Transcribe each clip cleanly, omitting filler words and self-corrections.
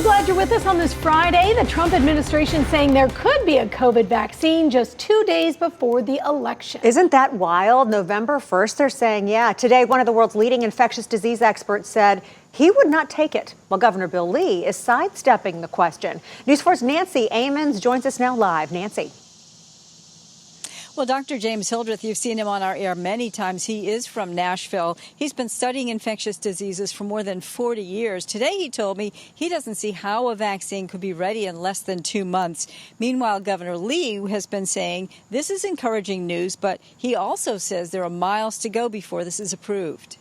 So glad you're with us on this Friday. The Trump administration saying there could be a COVID vaccine just 2 days before the election. Isn't that wild? November 1st, they're saying, yeah. Today, one of the world's leading infectious disease experts said he would not take it, while Governor Bill Lee is sidestepping the question. News 4's Nancy Amons joins us now live. Nancy. Well, Dr. James Hildreth, you've seen him on our air many times. He is from Nashville. He's been studying infectious diseases for more than 40 years. Today, he told me he doesn't see how a vaccine could be ready in less than 2 months. Meanwhile, Governor Lee has been saying this is encouraging news, but he also says there are miles to go before this is approved.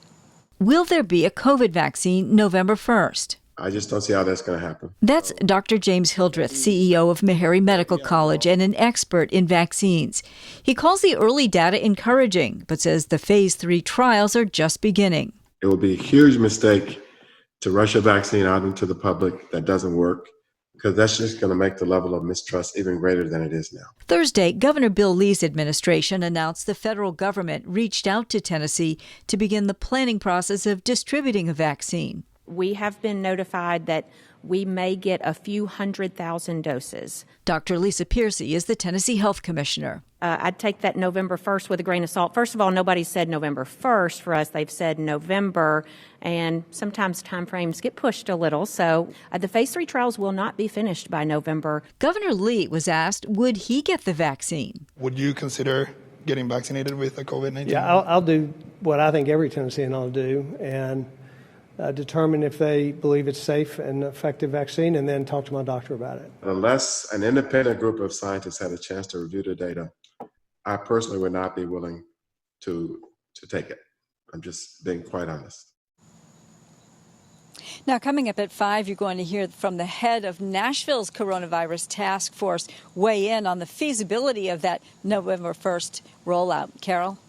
Will there be a COVID vaccine November 1st? I just don't see how that's going to happen. That's Dr. James Hildreth, CEO of Meharry Medical College and an expert in vaccines. He calls the early data encouraging, but says the phase 3 trials are just beginning. It would be a huge mistake to rush a vaccine out into the public that doesn't work, because that's just going to make the level of mistrust even greater than it is now. Thursday, Governor Bill Lee's administration announced the federal government reached out to Tennessee to begin the planning process of distributing a vaccine. We have been notified that we may get a few 100,000 doses. Dr. Lisa Piercy is the Tennessee Health Commissioner. I'd take that November 1st with a grain of salt. First of all, nobody said November 1st for us. They've said November, and sometimes time frames get pushed a little. So the phase 3 trials will not be finished by November. Governor Lee was asked, would he get the vaccine? Would you consider getting vaccinated with the COVID-19? Yeah, I'll do what I think every Tennessean ought to do, and determine if they believe it's safe and effective vaccine, and then talk to my doctor about it. Unless an independent group of scientists had a chance to review the data, I personally would not be willing to take it. I'm just being quite honest. Now, coming up at 5, you're going to hear from the head of Nashville's coronavirus task force weigh in on the feasibility of that November 1st rollout. Carol?